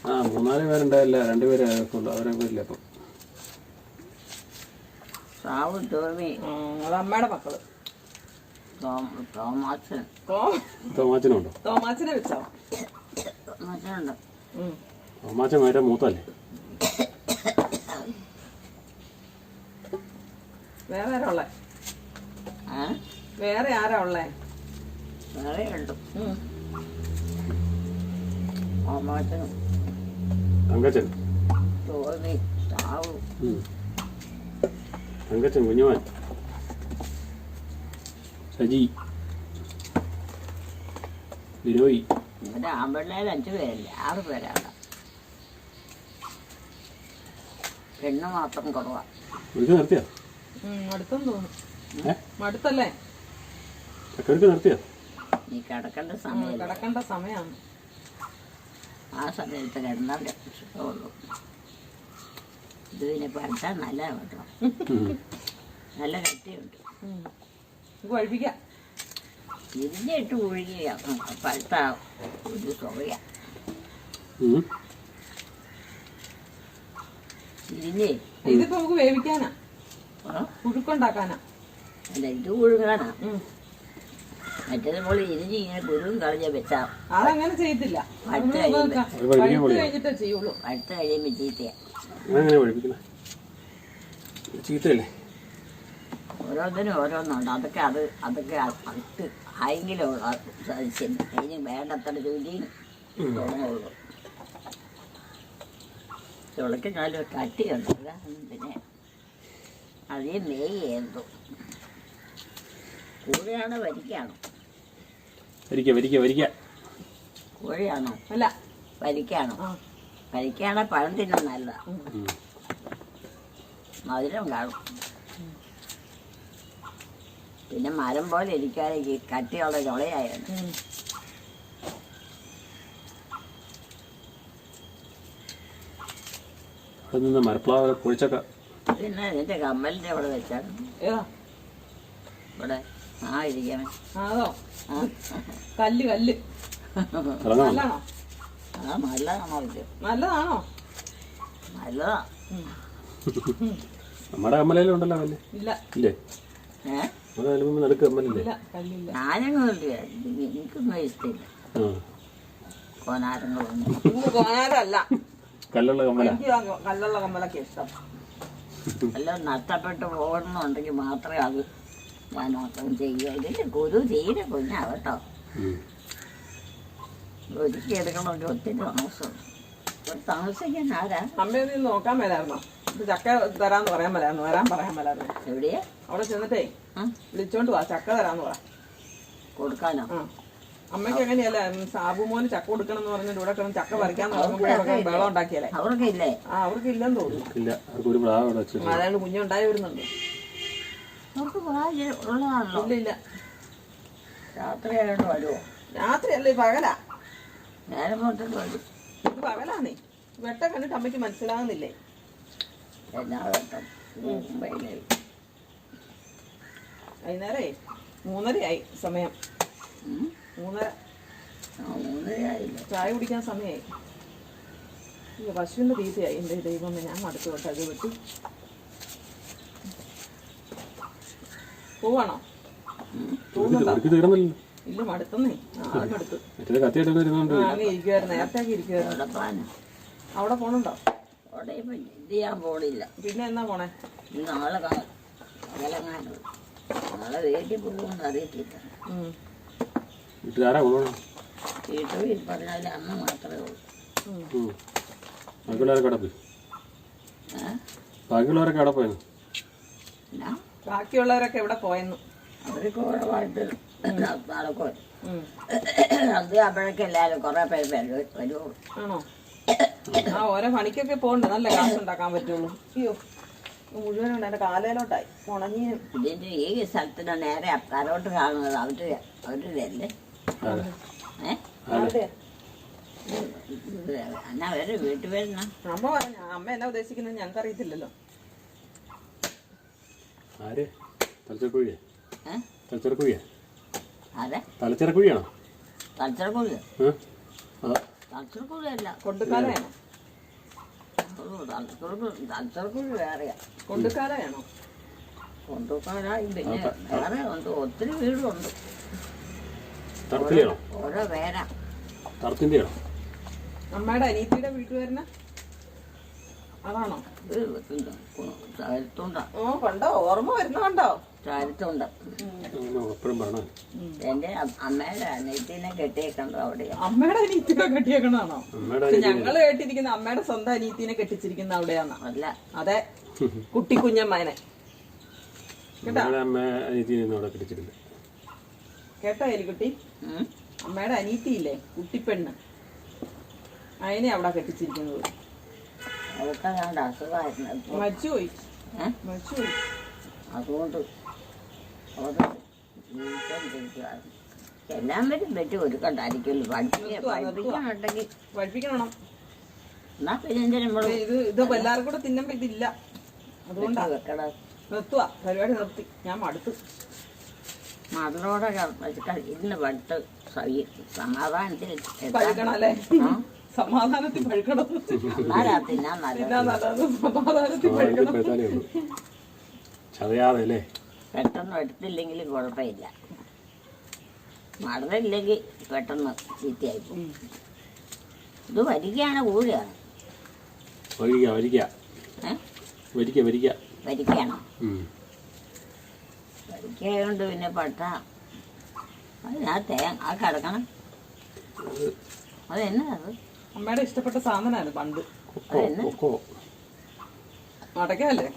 3-4 പേരുണ്ടായില്ല, 2 പേര് ഉള്ളു. അവരെ പേരില്ല. അപ്പം സാവു ടോമി അമ്മയുടെ മക്കള്. തോമാച്ചനുണ്ടോ? തോമാച്ചനെ വെച്ചോ? തോമാച്ചനുണ്ട്. തോമാച്ചൻ വേറെ മൂത്തല്ലേ? വേറെ ആരാ ഉള്ളേ? വേറെ ഉണ്ട്. തോമാച്ചനും തങ്കച്ചൻ, ടോമി, സാവു, തങ്കച്ചൻ, കുഞ്ഞുവാൻ, സജി, ബിനോയ്. ഇവിടെ ആമ്പിള്ളേർ 5 പേരല്ലേ? 6 പേരാണ്. പെണ്ണ് മാത്രം കുറവാണ്. നിർത്തിയോ? മടുത്തെന്ന് തോന്നുന്നു. ഏ മടുത്തല്ലേ? ചക്കവർക്ക് നിർത്തിയോ? നീ കിടക്കേണ്ട സമയം കിടക്കേണ്ട സമയമാണ്. ആ സമയത്ത് കിടന്നാലേ സുഖമുള്ളൂ. ഇത് പിന്നെ പഴുത്താൽ നല്ലതാണ് കേട്ടോ. നല്ല കട്ടിയുണ്ട്. കഴിപ്പിക്കാം. ഇരിഞ്ഞിട്ട് ഒഴുകിയ പഴുത്ത ഒരു തുകയ ഇരിഞ്ഞേ. ഇതിപ്പോ നമുക്ക് വേവിക്കാനാ, പുഴുക്കുണ്ടാക്കാനാ. അല്ല, ഇത് ഒഴുകാനാ. മറ്റേത് പോലെ ഇരിഞ്ഞ് ഇങ്ങനെ കുരുവും കളഞ്ഞ വെച്ചാ അതങ്ങനെ ചെയ്യത്തില്ല. പഴുത്ത് കഴിഞ്ഞിട്ടേ ചെയ്യുള്ളൂ. പഴുത്ത് കഴിയുമ്പോൾ ചീത്തയാ. അങ്ങനെ ഒഴിപ്പിക്കുന്നത് ചീത്തയല്ലേ? ഓരോന്നിനും ഓരോന്നുണ്ട്. അതൊക്കെ അതൊക്കെ ആയെങ്കിലും അതിന് വേണ്ടത്ര രുചിയും ഗുണമുള്ളൂ. ചുളയ്ക്ക് നല്ലൊരു കട്ടിയുണ്ട്. പിന്നെ അതേ നെയ്യ് എന്തോ കോഴിയാണോ വരിക്കാണോ? കോഴിയാണോ? അല്ല, വരിക്കാണോ? വരിക്കാണോ പഴം തിന്നാൻ നല്ലതാ. മധുരം കാണും. പിന്നെ മരം പോലെ ഇരിക്കാതെ കട്ടിയുള്ള ചുളയായിരുന്നു. മരപ്ലാവ് പൊഴിച്ചക്ക. പിന്നെ എന്റെ കമ്മലിന്റെ അവിടെ വെച്ചാണ്. ഇവിടെ ഇരിക്കണേ. അതോ കല്ല് കല്ല് നല്ലതാണോ? നല്ലതാണോ? ഇത് നല്ലതാണോ? നല്ലതാ. നമ്മുടെ കമ്മലുണ്ടല്ലോ കല്ല്. ഇല്ല. ഇല്ലേ? നടുക്ക് കമ്മലില്ലേ? നാരങ്ങ എനിക്കൊന്നും ഇഷ്ടമില്ല. കോനാരങ്ങളൊന്നും. കോനാരല്ല, കല്ലുള്ള കമ്മല. കല്ലുള്ള കമ്മലൊക്കെ ഇഷ്ടം. എല്ലാം നഷ്ടപ്പെട്ട് പോകണമെന്നുണ്ടെങ്കിൽ മാത്രമേ അത് ഞാൻ ചെയ്യുക. ഇതിൻ്റെ കുരു തീരെ കുഞ്ഞാ കേട്ടോ. ഒരുക്കി എടുക്കണമെങ്കിൽ ഒത്തിരി താമസിക്കാൻ ആരാ? അമ്മയെ നീ നോക്കാൻ മേലായിരുന്നോ? ഇത് ചക്ക തരാന്ന് പറയാൻ മേലായിരുന്നു, വരാൻ പറയാൻ മേലായിരുന്നു. എവിടെയാ? അവിടെ ചെന്നിട്ടേ വിളിച്ചോണ്ട് വാ, ചക്ക തരാന്ന് പറ. കൊടുക്കാനോ? അമ്മയ്ക്ക് എങ്ങനെയല്ല, സാബുമോന് ചക്ക കൊടുക്കണം എന്ന് പറഞ്ഞിട്ട് ഇവിടെ കിടന്ന് ചക്ക പറിക്കാൻ തുടങ്ങുമ്പോഴൊക്കെ വെള്ളം ഉണ്ടാക്കിയല്ലേ? അവർക്ക് ഇല്ലേ? അവർക്ക് ഇല്ലെന്ന് തോന്നുന്നു. അതായത് കുഞ്ഞുണ്ടായി വരുന്നുണ്ട്. അവർക്ക് ഉള്ളതാണല്ലോ. ഇല്ല, രാത്രി ആയിട്ട് വരുമോ? രാത്രിയല്ലേ, പകലാ. നേരം പോട്ടിട്ട് വരും. ഇത് പകലാന്നേ. വെട്ടം കണ്ടിട്ട് അമ്മയ്ക്ക് മനസ്സിലാകുന്നില്ലേ? എന്നാ വെട്ടം? വൈകുന്നേരേ 3:30 സമയം. 3:30. ചായ കുടിക്കാൻ സമയമായി. പശുവിന്റെ തീറ്റയായി. എന്റെ ദൈവമേ, ഞാൻ മടുത്തു കേട്ടോ. അത് വെട്ടി പോവാണോ? ഇല്ല, മടുത്തന്നേ. മടുത്തു. അങ്ങനെ ഇരിക്കുവായിരുന്നു, നേരത്തെ ഇരിക്കുവായിരുന്നു. അവിടെ പോണുണ്ടോ? അവിടെ ഇപ്പം ഇത് ചെയ്യാൻ പോണില്ല. പിന്നെ എന്നാ പോണേ? നാളെ അകലങ്ങാനും. നാളെ വീട്ടിൽ പോകുമെന്ന് അറിയത്തില്ല. വീട്ടിൽ പറഞ്ഞാൽ അന്ന് മാത്രമേ ഉള്ളൂ. ബാക്കിയുള്ളവരൊക്കെ എവിടെ പോയെന്ന്? അവർക്ക് കുറവായിട്ട് നടക്കും. അത് അപ്പോഴൊക്കെ എല്ലാവരും കുറെ പേര് വരുമോ? ആണോ? ഓരോ പണിക്കൊക്കെ പോകണ്ട, നല്ല കാശ് ഉണ്ടാക്കാൻ പറ്റുള്ളൂ. അയ്യോ, മുഴുവനുണ്ട്. എന്റെ കാലയിലോട്ടായി ഉണങ്ങി. ഇതിന്റെ ഈ സ്ഥലത്തിന് നേരെ അക്കാരോട്ട് കാണുന്നത് അവരുടെ എന്നാ അവര് വീട്ടിൽ വരുന്ന അമ്മ പറഞ്ഞ. അമ്മ എന്നാ ഉദ്ദേശിക്കുന്നത് ഞങ്ങൾക്ക് അറിയത്തില്ലല്ലോ. അതെ, തലച്ചിറക്കുഴിയാണോ? തലച്ചിറക്കുഴിയോ? തലച്ചിറക്കുഴിയല്ല, കൊണ്ടുക്കാലയാണോ? തലച്ചിറക്കുഴി വേറെയാ. കൊണ്ടുക്കാലയാണോ? കൊണ്ടുക്കാലായി. പിന്നെ വേറെ ഉണ്ട്, ഒത്തിരി വീടുണ്ട്. ഓരോ പേരാ. അമ്മയുടെ അനീതിയുടെ വീട്ടുകാരന അതാണോ? ചരിത്തുണ്ട. കണ്ടോ? ഓർമ്മ വരുന്ന കണ്ടോ? ചരിത്തുണ്ട്. എന്റെ അമ്മയുടെ അനിയത്തിനെ കെട്ടിയേക്കണ്ടോ അവിടെ? അമ്മയുടെ അനീത്തിനെ കെട്ടിയേക്കണതാണോ? ഞങ്ങള് കേട്ടിരിക്കുന്ന അമ്മയുടെ സ്വന്തം അനീത്തിനെ കെട്ടിച്ചിരിക്കുന്ന അവിടെയാണോ? അല്ല, അതെ, കുട്ടി കുഞ്ഞമ്മനെ കേട്ടോ എലിക്കുട്ടി? അമ്മയുടെ അനീത്തിയില്ലേ, കുട്ടിപ്പെണ്ണ്, അതിനെ അവിടെ അതുകൊണ്ട് ഓരോ ജീവിച്ചോണ്ടിരിക്കുകയാണ്. എല്ലാം വരും പറ്റി ഒരുക്കണ്ടായിരിക്കുമല്ലോ. പഠിപ്പിക്കണമെങ്കിൽ പഠിപ്പിക്കണം. എന്നാ പിന്നെ എന്തിനും നമ്മൾ ഇത് എല്ലാവർക്കും കൂടെ തിന്നുമ്പോ ഇതില്ല, അതുകൊണ്ടാ വെക്കണം. നിർത്തുക, പരിപാടി നിർത്തി. ഞാൻ മടുത്തു. മകളോടെ ഇന്ന് പഠിത്ത് സമാധാനത്തിൽ പഴുക്കണം അല്ലേ? സമാധാനത്തിൽ പഴുക്കണം. എന്നാലാ തിന്നാൻ നല്ലത്. സമാധാനത്തിൽ പഴുക്കണം. ചതയാതെ അല്ലേ? പെട്ടെന്ന് എടുത്തില്ലെങ്കിലും കുഴപ്പമില്ല. മടലില്ലെങ്കിൽ പെട്ടെന്ന് ചീത്തയായി പോകും. ഇത് വരികയാണ് കൂടിയാണ്. വരിക്കണം. വരിക്കയുണ്ട്. പിന്നെ പട്ട അതിനകത്ത് ആ കിടക്കണം. അതെന്നാ അത്? അമ്മയുടെ ഇഷ്ടപ്പെട്ട സാധനമാണ് പണ്ട്. നടക്കല്ലേ?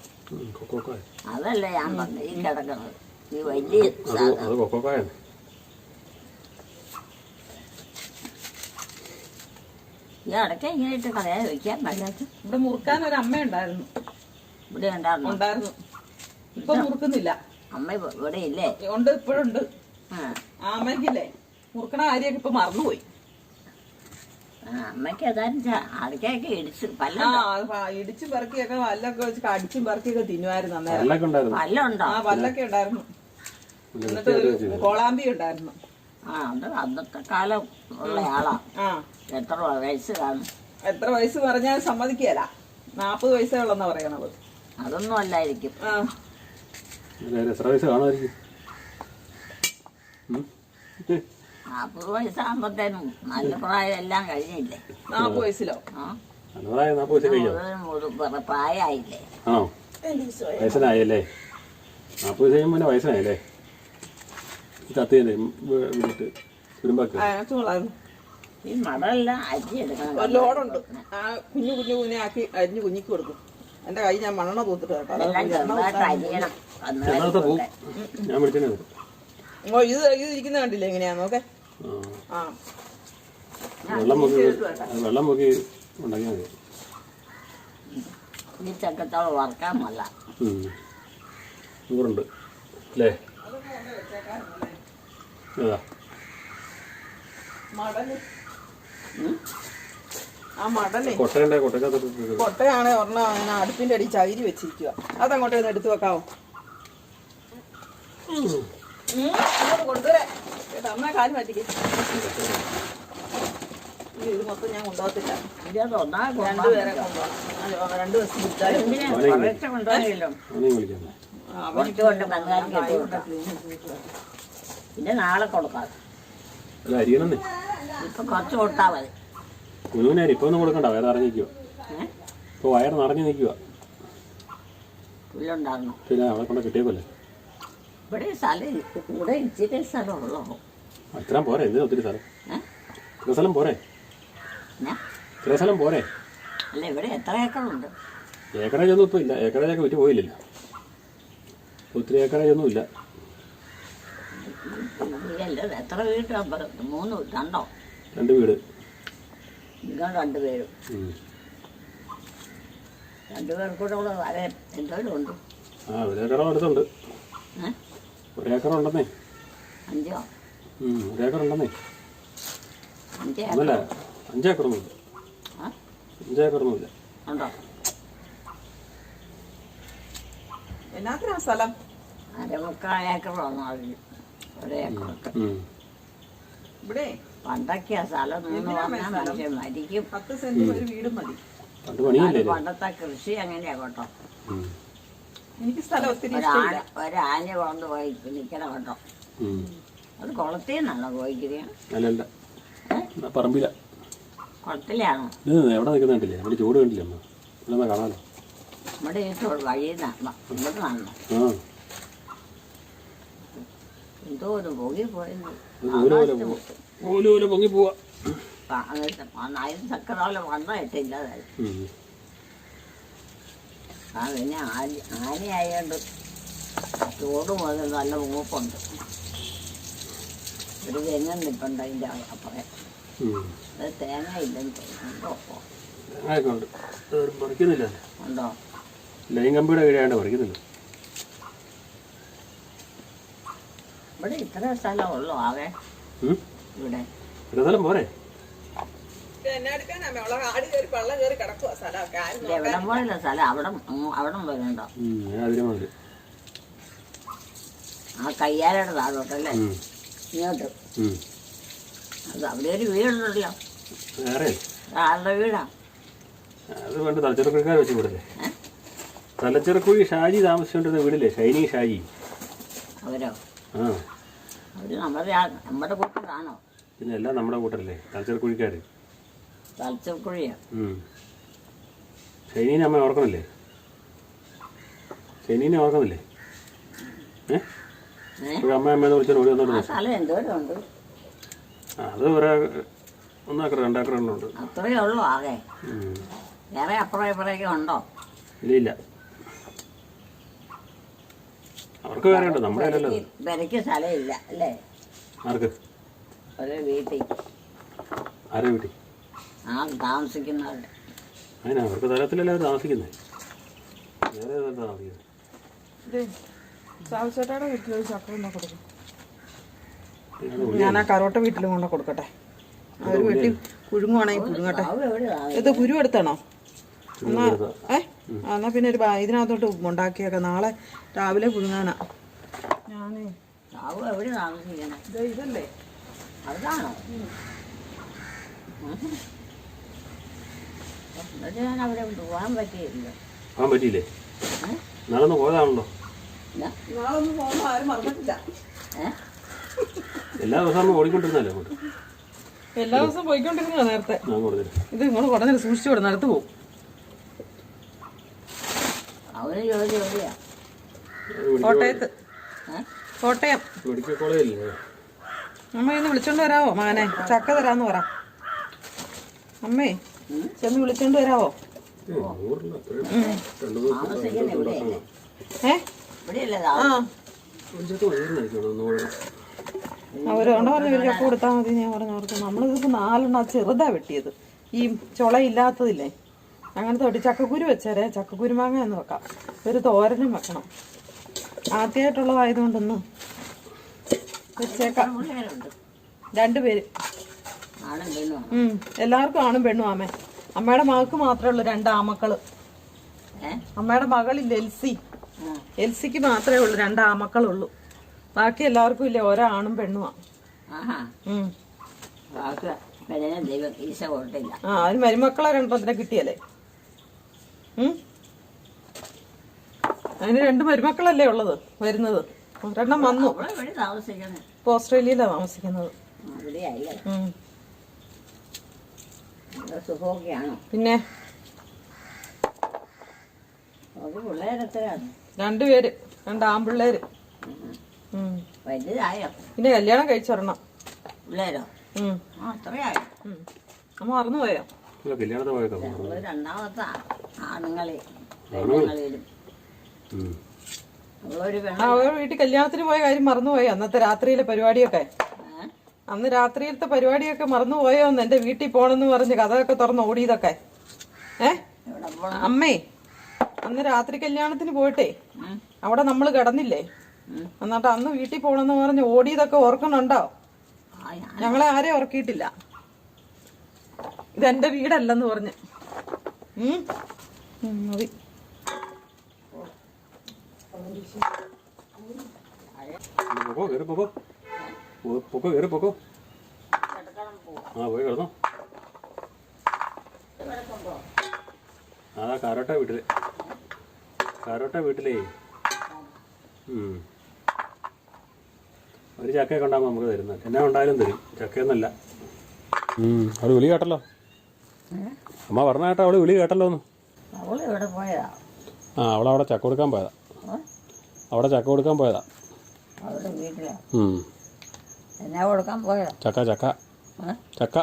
അതല്ല ഞാൻ പറഞ്ഞു ഈ കിടക്കുന്നത്. ഈ വലിയ സാധനം ഈ അടക്ക ഇങ്ങനെ ഇട്ട് കളയാതെ വെക്കാൻ പറ്റാത്ത. ഇവിടെ മുറുക്കാൻ ഒരു അമ്മ ഉണ്ടായിരുന്നു. ഇവിടെ ഉണ്ടായിരുന്നു. ഇപ്പൊ മുറുക്കുന്നില്ല. അമ്മ ഇവിടെ ഇല്ലേ? ഉണ്ട്, ഇപ്പോഴുണ്ട്. ആ അമ്മയ്ക്കില്ലേ മുറുക്കണ കാര്യമൊക്കെ ഇപ്പൊ മറന്നുപോയി. അമ്മയ്ക്ക് ഏതായാലും അടക്കൊക്കെ ഇടിച്ച് ഇടിച്ചും പെറുക്കിയൊക്കെ വല്ലൊക്കെ വെച്ച് അടിച്ചും പെറുക്കിയൊക്കെ തിന്നുമായിരുന്നു അന്നേരം. പല്ലുണ്ടോ? ആ പല്ലൊക്കെ ഉണ്ടായിരുന്നു. എന്നിട്ട് കോളാമ്പി ഉണ്ടായിരുന്നു. അത് അന്നത്തെ കാലം ഉള്ള ആളാ. എത്ര വയസ്സ് കാണും? എത്ര വയസ്സ് പറഞ്ഞാൽ സമ്മതിക്കല. 40 വയസ്സേ ഉള്ളെന്നാ പറയണത്. അതൊന്നും അല്ലായിരിക്കും. 40 വയസ്സാകുമ്പോഴത്തേനും നല്ല പ്രായം എല്ലാം കഴിഞ്ഞില്ലേ? 40 വയസ്സിലോ? പ്രായമായില്ലേ? വയസ്സനായല്ലേ? 40 വയസ്സ് കഴിയുമ്പോൾ വയസ്സനായല്ലേ? ഈ മടലെല്ലാം അരി എടുക്കണം. ഒരു ലോഡുണ്ട്. ആ കുഞ്ഞു കുഞ്ഞു കുഞ്ഞാക്കി അരിഞ്ഞ് കുഞ്ഞിക്ക് കൊടുക്കും. എന്റെ കൈ ഞാൻ മണ്ണെണ്ണ തൂത്തിട്ട് കേട്ടോ. ഇത് ഇരിക്കുന്ന കണ്ടില്ലേ എങ്ങനെയാ നോക്കെ? വെള്ളം മുക്കി ഉണ്ടാക്കിയാൽ മതി. ഈ ചക്കത്തോളം വറക്കാൻ നല്ല 100 അല്ലേ? ആ മടലേ കൊട്ടയുണ്ട്. കൊട്ടയാണ് ഒരെണ്ണം അങ്ങനെ അടുപ്പിന്റെ അടി ചകിരി വെച്ചിരിക്കുക. അതങ്ങോട്ടേ ഒന്ന് എടുത്തു വെക്കാവോ? കൊണ്ടുവരാ കേട്ടോ. അമ്മ കാല് മാറ്റിക്കേ. ഇത് മൊത്തം ഞാൻ കൊണ്ടുപോകത്തില്ല. 2 പേരെ കൊണ്ടുപോകണം. 2 ബസ് കൊണ്ടുപോയല്ലോ. പിന്നെ നാളെ കൊടുക്കാം. ഇപ്പൊ കുറച്ച് കൊടുത്താ മതി. ഇപ്പൊ ഒന്നും കൊടുക്കണ്ട. വയറ് നിറഞ്ഞിരിക്കുക. ഇപ്പൊ വയറ് നിറഞ്ഞു നിൽക്കുക. പുല്ലുണ്ടായിരുന്നു. പിന്നെ അവിടെ കൊണ്ട് കിട്ടിയേക്കല്ലേ? ഇവിടെ സ്ഥലം ഇവിടെ ഇച്ചിരി സ്ഥലമുള്ളൂ. ഇത്രയും പോരെ? എന്തിനാ ഒത്തിരി സ്ഥലം? ഇത്ര സ്ഥലം പോരെ? ഇത്ര സ്ഥലം പോരെ? അല്ല ഇവിടെ എത്ര ഏക്കറുണ്ട്? ഏക്കറേജ് ഒന്നും ഇപ്പൊ ഇല്ല. ഏക്കറേജൊക്കെ വിറ്റ് പോയില്ലല്ലോ. ഒത്തിരി ഏക്കറേജ് ഒന്നും ഇല്ല. എത്ര വീട്? 3 2 2 വീട്. നിങ്ങൾ 2 പേരും. 2 പേർക്കൂടെ കൂടെ വരെ എന്തോരം ഉണ്ട്? 1 ഏക്കറോ അടുത്തുണ്ട്. 1 ഏക്കർ ഉണ്ടെന്നേ. 5 1 ഏക്കർ ഉണ്ടെന്നേ. 5 അല്ല 5 ഏക്കറൊന്നുമില്ല. 5 ഏക്കറൊന്നുമില്ല. ഉണ്ടോ? എന്നാത്തിനാ സ്ഥലം? 1/4 ഏക്കറാണ്. 1 ഏക്കറൊക്കെ ഇവിടെ പണ്ടൊക്കെയാ സ്ഥലം. മനുഷ്യൻ മരിക്കും. 10 സെന്റ് ഒരു വീടും മതി. പണ്ടത്തെ കൃഷി അങ്ങനെയാ കേട്ടോ. എനിക്ക് സ്ഥലം ഒത്തിരി ഒരാന കൊണ്ട് പോയി നിൽക്കണം കേട്ടോ. അത് കുളത്തിന്നാണോ പോയിക്കിരിയ? പറമ്പില. കുളത്തിലാണോ? എവിടെ നിൽക്കുന്നില്ലേ? അവിടെ ചൂട് കണ്ടില്ലേ? അമ്മ കാണാലോ. നമ്മുടെ ഈ വഴിയിൽ നിന്നാണോ? ഇങ്ങോട്ട് നടന്നോ? എന്തോ ഒരു പൊങ്ങി പോയെന്ന്. പൊങ്ങി പോവാ. അതിന് ചക്കറോലെ വണ്ണമിട്ടില്ലാതായി. പിന്നെ ആനയായോണ്ട് ചൂട് മുതൽ നല്ല മൂപ്പുണ്ട്. ഒരു തെങ്ങും നിൽപ്പുണ്ട് അതിൻ്റെ അപ്പുറം. അത് തേങ്ങ ഇല്ലെന്ന് തോന്നുന്നുണ്ടോ? പറിക്കുന്നില്ല. ഉണ്ടോ? ലൈൻ കമ്പിയുടെ കീഴാണ്ട് പറിക്കുന്നില്ല. ഇവിടെ ഇത്ര സ്ഥലമുള്ളൂ ആകെ ഉം? ഇവിടെ. ഒരു സ്ഥലം പോരെ? എന്നെ എടുക്കാനാ ആട് കയറി പള്ളം കയറി കിടക്കുക സ്ഥലമൊക്കെ ആരും ഇത് എവിടെ പോയില്ല സ്ഥലം അവിടെ വരുന്നുണ്ടോ? അതിന് മതി. ആ കയ്യാലയുടെ താഴോട്ടല്ലേ ഇങ്ങോട്ട്. അത് അവിടെ ഒരു വീടുണ്ടല്ലോ. വേറെ ആളുടെ വീടാ അത് വേണ്ട. തലച്ചിറക്കുഴിക്കാർ വെച്ച് വിടല്ലേ? തലച്ചിറക്കുഴി ഷാജി താമസിച്ചുകൊണ്ടിരുന്ന വീടില്ലേ, ഷൈനി ഷാജി. അവരോ? ആ, അവര് നമ്മുടെ കൂട്ടരാണോ? പിന്നെ എല്ലാം നമ്മുടെ കൂട്ടരല്ലേ തലച്ചിറക്കുഴിക്കാർ. തലച്ചക്കുഴിയാ. ഷൈനീനെ അമ്മ ഓർക്കണില്ലേ? ഷൈനീനെ ഓർക്കുന്നില്ലേ? അമ്മ അമ്മയെന്ന് വിളിച്ചാൽ ഓടി വന്നോണ്ട്. സ്ഥലം എന്തോരം ഉണ്ട്? അത് ഒന്നേക്കർ 2 ഏക്കർ ഉണ്ട്. അത്രയേ ഉള്ളൂ ആകെ. വേറെ അപ്പുറം ഇപ്പുറമൊക്കെ ഉണ്ടോ? ഇല്ല, അവർക്ക് വേറെ ഉണ്ട്, നമ്മുടെ അല്ലല്ലോ. വിലയ്ക്ക് സ്ഥലം ഇല്ല അല്ലേ? ആർക്ക്? ഒരു വീട്ടിൽ. ആരെ വീട്ടിൽ? ആ താമസിക്കുന്നവരുടെ. അതിനാ അവർക്ക് തലത്തിലല്ലേ അവർ താമസിക്കുന്നത്. വേറെ താമസിക്കുന്നത്. സാവിച്ചേട്ടാടെ വീട്ടിൽ ചക്ക കൊണ്ടു കൊടുക്കും. ഞാൻ ആ കരോട്ട വീട്ടിലും കൊണ്ട് കൊടുക്കട്ടെ. അവർ വീട്ടിൽ പുഴുങ്ങുവാണെങ്കിൽ പുഴുങ്ങട്ടെ. ഇത് കുരു എടുത്തണോ? എന്നാ എന്നാ പിന്നെ ഒരു ഇതിനകത്തോട്ട് ഉണ്ടാക്കിയൊക്കെ നാളെ രാവിലെ പുഴുങ്ങാനാ. ഞാനേ എവിടെ താമസിക്കണേ? ഇതല്ലേ അതാണോ? എന്നിട്ട് ഞാൻ അവിടെ പോകാൻ പറ്റിയില്ല. പോകാൻ പറ്റിയില്ലേ? നാളെ ഒന്ന് പോയതാണല്ലോ. നാളെ ഒന്നും പോകുമ്പോൾ ആരും മറന്നിട്ടില്ല. എല്ലാ ദിവസവും ഓടിക്കൊണ്ടിരുന്നല്ലേ അങ്ങോട്ട്? എല്ലാ ദിവസവും പോയിക്കൊണ്ടിരുന്ന നേരത്തെ. ഇത് നിങ്ങൾ കുറഞ്ഞ സൂക്ഷിച്ചു വിടും, നിലത്ത് പോകും. അവന് ജോലി എവിടെയാ? കോട്ടയത്ത്. കോട്ടയം മെഡിക്കൽ കോളേജില്ലേ? അമ്മ ഇന്ന് വിളിച്ചോണ്ട് വരാവോ മകനെ? ചക്ക തരാന്ന് പറ. അമ്മേ ചെന്ന് വിളിച്ചോണ്ട് വരാവോ? താമസിക്കുന്ന ഇവിടെയല്ലേ? ഇവിടെയല്ലേ? അവരോണ്ട് പറഞ്ഞു ഒരു ചക്ക കൊടുത്താൽ മതി. ഞാൻ പറഞ്ഞു അവർക്ക് നമ്മളിതിപ്പോൾ 4 ചെറുതാ വെട്ടിയത്. ഈ ചുളയില്ലാത്തതില്ലേ, അങ്ങനത്തെ വെട്ടി. ചക്കക്കുരു വെച്ചേരെ, ചക്കക്കുരുമാങ്ങ എന്ന് വെക്കാം. ഒരു തോരനും വെക്കണം. ആദ്യമായിട്ടുള്ളതായതുകൊണ്ടൊന്ന് വെച്ചേക്കാം. 2 പേര്. എല്ലാവർക്കും ആണും പെണ്ണും ആമേ. അമ്മയുടെ മകൾക്ക് മാത്രമേ ഉള്ളൂ 2 ആമക്കള്. അമ്മയുടെ മകളില്ല എൽസി. എൽസിക്ക് മാത്രമേ ഉള്ളൂ 2 ആമക്കളുള്ളൂ. ബാക്കി എല്ലാവർക്കും ഇല്ലേ ഒരാണും പെണ്ണുമാ. അതിന് മരുമക്കളെ 2 കിട്ടിയല്ലേ? അതിന് 2 മരുമക്കളല്ലേ ഉള്ളത് വരുന്നത്. 2 വന്നു. ഇപ്പൊ ഓസ്ട്രേലിയയിലാണ് താമസിക്കുന്നത്. പിന്നെ 2 പേര്, 2 ആൺപിള്ളേര്. പിന്നെ കല്യാണം കഴിച്ചൊരെണ്ണം. അമ്മ മറന്നുപോയോ? രണ്ടാമത്തെ ആണുങ്ങളെ അവർ വീട്ടിൽ കല്യാണത്തിന് പോയ കാര്യം മറന്നുപോയോ? അന്നത്തെ രാത്രിയിലെ പരിപാടിയൊക്കെ, അന്ന് രാത്രിയിലത്തെ പരിപാടിയൊക്കെ മറന്നുപോയോ? എന്റെ വീട്ടിൽ പോണെന്ന് പറഞ്ഞ് കഥയൊക്കെ തുറന്ന് ഓടിയതൊക്കെ. അമ്മേ അന്ന് രാത്രി കല്യാണത്തിന് പോയിട്ടേ അവിടെ നമ്മള് കിടന്നില്ലേ? എന്നിട്ട് അന്ന് വീട്ടിൽ പോണെന്ന് പറഞ്ഞ് ഓടിയതൊക്കെ ഓർക്കുന്നുണ്ടോ? ഞങ്ങളെ ആരെയും ഉറക്കിയിട്ടില്ല. ഇതെന്റെ വീടല്ലെന്ന് പറഞ്ഞ്. മതി. അതാ കാരോട്ട വീട്ടില്. കാരോട്ട വീട്ടിലേ ഒരു ചക്കയൊക്കെ ഉണ്ടാകുമ്പോൾ നമുക്ക് തരുന്നത്. എന്നാ ഉണ്ടായാലും തരും, ചക്കയൊന്നല്ല. അവള് വിളി കേട്ടല്ലോ. അമ്മ പറഞ്ഞ കേട്ടോ, അവള് വിളി കേട്ടല്ലോ ഒന്ന്. അവളവിടെ ചക്ക കൊടുക്കാൻ പോയതാ. അവിടെ ചക്ക കൊടുക്കാൻ പോയതാ. ചക്ക ചക്ക ചക്ക.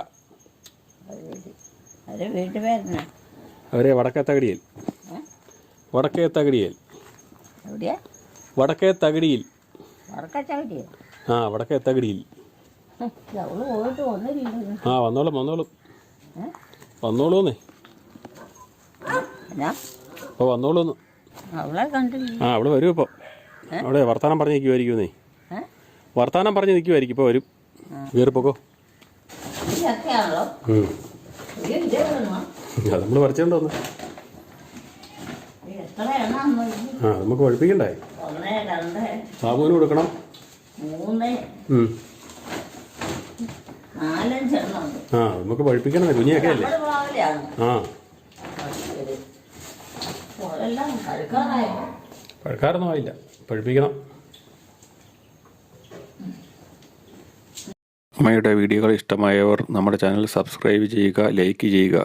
അവരെ വടക്കേ തകടിയിൽ. വടക്കേ തകടിയിൽ. വടക്കേ തകടിയിൽ. വടക്കേ തകടിയിൽ. വന്നോളും വന്നോളും വന്നോളൂന്നേ. അപ്പോൾ വന്നോളൂന്ന്. അവള് വരും ഇപ്പോൾ. അവിടെ വർത്തമാനം പറഞ്ഞിരിക്കുമായിരിക്കുന്നേ. വർത്താനം പറഞ്ഞ് നിൽക്കുമായിരിക്കും. ഇപ്പോൾ വരും. കയറിപ്പോക്കോ. ഇതൊക്കെയാണല്ലോ ഇതേ വേണോ അത് നമ്മൾ പറിച്ചോണ്ട് വന്നു. എത്ര എണ്ണ നമുക്ക് പഴുപ്പിക്കണ്ടേ? 1 2 സാബുവിന് കൊടുക്കണം. 3 4 5 എണ്ണം ഉണ്ട്. നമുക്ക് പഴുപ്പിക്കണേ. കുഞ്ഞിയൊക്കെ അല്ലേ? നമ്മുടെ പ്ലാവിലെയാണ്. അതെല്ലാം പഴുക്കാറായോ? പഴുക്കാറൊന്നും ആയില്ല. പഴുപ്പിക്കണം. അമ്മയുടെ വീഡിയോകൾ ഇഷ്ടമായവർ നമ്മുടെ ചാനൽ സബ്സ്ക്രൈബ് ചെയ്യുക, ലൈക്ക് ചെയ്യുക.